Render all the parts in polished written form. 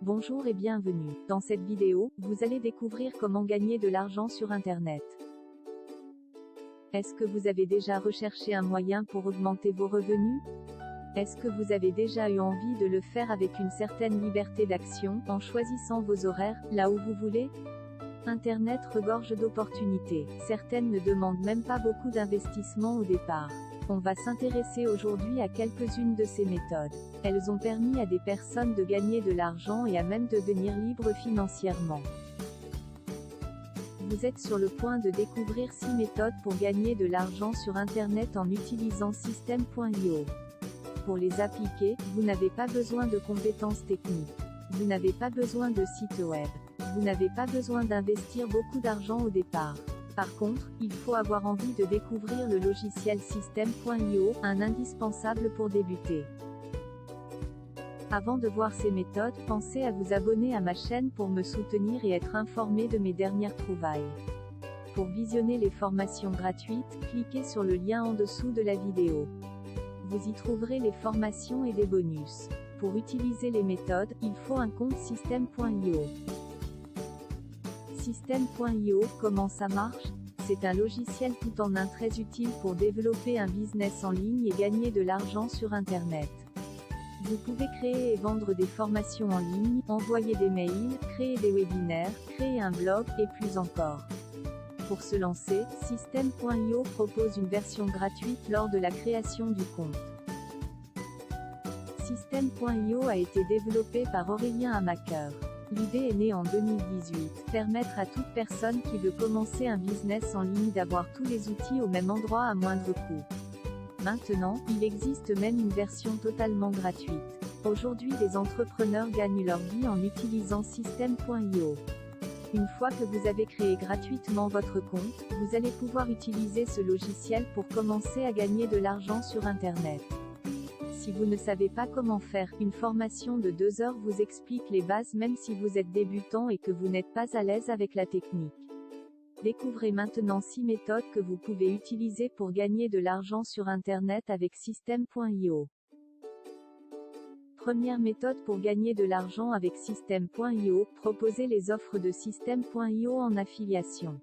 Bonjour et bienvenue. Dans cette vidéo, vous allez découvrir comment gagner de l'argent sur Internet. Est-ce que vous avez déjà recherché un moyen pour augmenter vos revenus? Est-ce que vous avez déjà eu envie de le faire avec une certaine liberté d'action, en choisissant vos horaires, là où vous voulez? Internet regorge d'opportunités. Certaines ne demandent même pas beaucoup d'investissement au départ. On va s'intéresser aujourd'hui à quelques-unes de ces méthodes. Elles ont permis à des personnes de gagner de l'argent et à même devenir libres financièrement. Vous êtes sur le point de découvrir 6 méthodes pour gagner de l'argent sur Internet en utilisant System.io. Pour les appliquer, vous n'avez pas besoin de compétences techniques. Vous n'avez pas besoin de site web. Vous n'avez pas besoin d'investir beaucoup d'argent au départ. Par contre, il faut avoir envie de découvrir le logiciel System.io, un indispensable pour débuter. Avant de voir ces méthodes, pensez à vous abonner à ma chaîne pour me soutenir et être informé de mes dernières trouvailles. Pour visionner les formations gratuites, cliquez sur le lien en dessous de la vidéo. Vous y trouverez les formations et des bonus. Pour utiliser les méthodes, il faut un compte System.io. System.io, comment ça marche? C'est un logiciel tout en un très utile pour développer un business en ligne et gagner de l'argent sur Internet. Vous pouvez créer et vendre des formations en ligne, envoyer des mails, créer des webinaires, créer un blog, et plus encore. Pour se lancer, System.io propose une version gratuite lors de la création du compte. System.io a été développé par Aurélien Hamaker. L'idée est née en 2018, permettre à toute personne qui veut commencer un business en ligne d'avoir tous les outils au même endroit à moindre coût. Maintenant, il existe même une version totalement gratuite. Aujourd'hui, les entrepreneurs gagnent leur vie en utilisant System.io. Une fois que vous avez créé gratuitement votre compte, vous allez pouvoir utiliser ce logiciel pour commencer à gagner de l'argent sur Internet. Si vous ne savez pas comment faire, une formation de 2 heures vous explique les bases même si vous êtes débutant et que vous n'êtes pas à l'aise avec la technique. Découvrez maintenant 6 méthodes que vous pouvez utiliser pour gagner de l'argent sur Internet avec System.io. Première méthode pour gagner de l'argent avec System.io, proposer les offres de System.io en affiliation.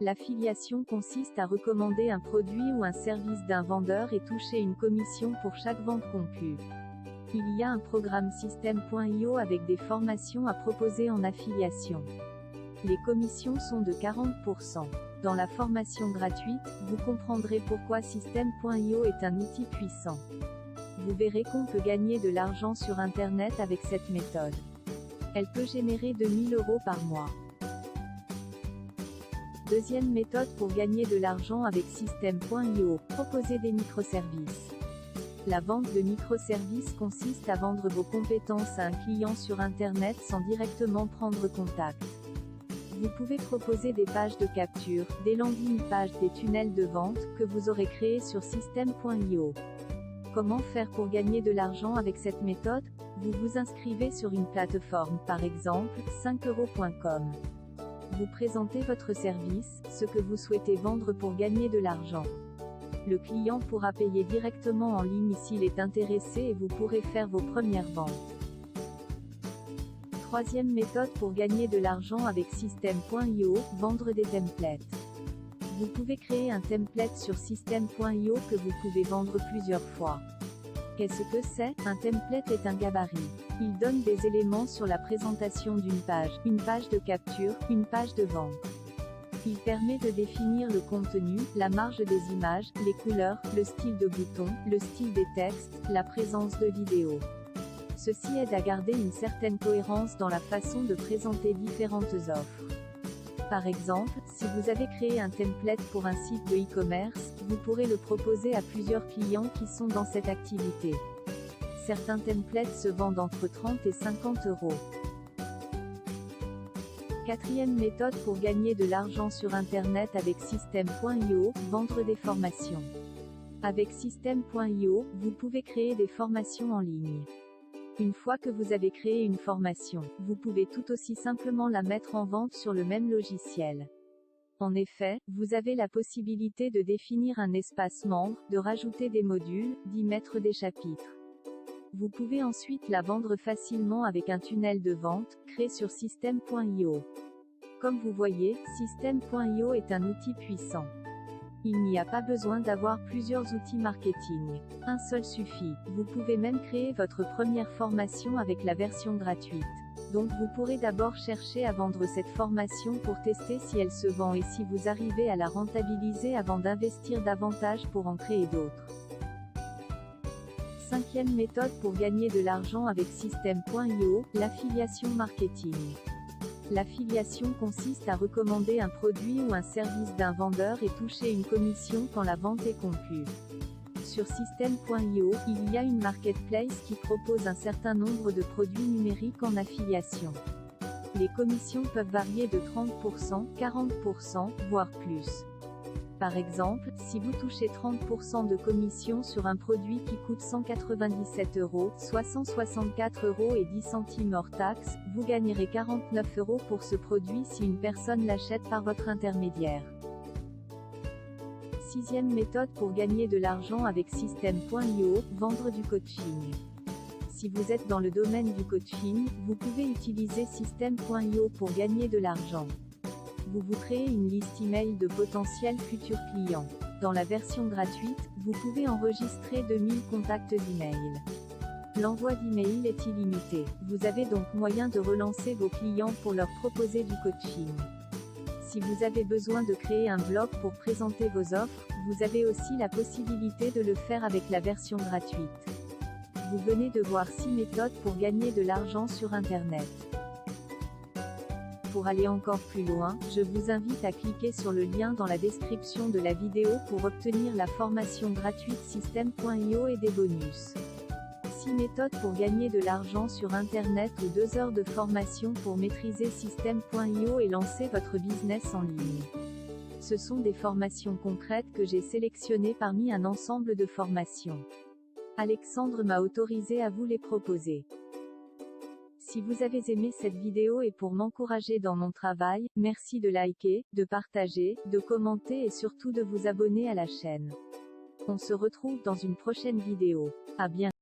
L'affiliation consiste à recommander un produit ou un service d'un vendeur et toucher une commission pour chaque vente conclue. Il y a un programme System.io avec des formations à proposer en affiliation. Les commissions sont de 40%. Dans la formation gratuite, vous comprendrez pourquoi System.io est un outil puissant. Vous verrez qu'on peut gagner de l'argent sur Internet avec cette méthode. Elle peut générer 2 000 € par mois. Deuxième méthode pour gagner de l'argent avec System.io, proposer des microservices. La vente de microservices consiste à vendre vos compétences à un client sur Internet sans directement prendre contact. Vous pouvez proposer des pages de capture, des landing pages, des tunnels de vente, que vous aurez créés sur System.io. Comment faire pour gagner de l'argent avec cette méthode? Vous vous inscrivez sur une plateforme, par exemple, 5euros.com. Vous présentez votre service, ce que vous souhaitez vendre pour gagner de l'argent. Le client pourra payer directement en ligne s'il est intéressé et vous pourrez faire vos premières ventes. Troisième méthode pour gagner de l'argent avec System.io, vendre des templates. Vous pouvez créer un template sur System.io que vous pouvez vendre plusieurs fois. Qu'est-ce que c'est? Un template est un gabarit. Il donne des éléments sur la présentation d'une page, une page de capture, une page de vente. Il permet de définir le contenu, la marge des images, les couleurs, le style de bouton, le style des textes, la présence de vidéos. Ceci aide à garder une certaine cohérence dans la façon de présenter différentes offres. Par exemple, si vous avez créé un template pour un site de e-commerce, vous pourrez le proposer à plusieurs clients qui sont dans cette activité. Certains templates se vendent entre 30 et 50 €. Quatrième méthode pour gagner de l'argent sur Internet avec System.io, vendre des formations. Avec System.io, vous pouvez créer des formations en ligne. Une fois que vous avez créé une formation, vous pouvez tout aussi simplement la mettre en vente sur le même logiciel. En effet, vous avez la possibilité de définir un espace membre, de rajouter des modules, d'y mettre des chapitres. Vous pouvez ensuite la vendre facilement avec un tunnel de vente, créé sur System.io. Comme vous voyez, System.io est un outil puissant. Il n'y a pas besoin d'avoir plusieurs outils marketing. Un seul suffit. Vous pouvez même créer votre première formation avec la version gratuite. Donc vous pourrez d'abord chercher à vendre cette formation pour tester si elle se vend et si vous arrivez à la rentabiliser avant d'investir davantage pour en créer d'autres. Cinquième méthode pour gagner de l'argent avec System.io, l'affiliation marketing. L'affiliation consiste à recommander un produit ou un service d'un vendeur et toucher une commission quand la vente est conclue. Sur System.io, il y a une marketplace qui propose un certain nombre de produits numériques en affiliation. Les commissions peuvent varier de 30%, 40%, voire plus. Par exemple, si vous touchez 30% de commission sur un produit qui coûte 197 €, soit 164 € et 10 centimes hors taxe, vous gagnerez 49 € pour ce produit si une personne l'achète par votre intermédiaire. Sixième méthode pour gagner de l'argent avec System.io, vendre du coaching. Si vous êtes dans le domaine du coaching, vous pouvez utiliser System.io pour gagner de l'argent. Vous créez une liste email de potentiels futurs clients. Dans la version gratuite, vous pouvez enregistrer 2000 contacts d'email. L'envoi d'email est illimité. Vous avez donc moyen de relancer vos clients pour leur proposer du coaching. Si vous avez besoin de créer un blog pour présenter vos offres, vous avez aussi la possibilité de le faire avec la version gratuite. Vous venez de voir 6 méthodes pour gagner de l'argent sur Internet. Pour aller encore plus loin, je vous invite à cliquer sur le lien dans la description de la vidéo pour obtenir la formation gratuite System.io et des bonus. 6 méthodes pour gagner de l'argent sur Internet ou 2 heures de formation pour maîtriser System.io et lancer votre business en ligne. Ce sont des formations concrètes que j'ai sélectionnées parmi un ensemble de formations. Alexandre m'a autorisé à vous les proposer. Si vous avez aimé cette vidéo et pour m'encourager dans mon travail, merci de liker, de partager, de commenter et surtout de vous abonner à la chaîne. On se retrouve dans une prochaine vidéo. À bientôt.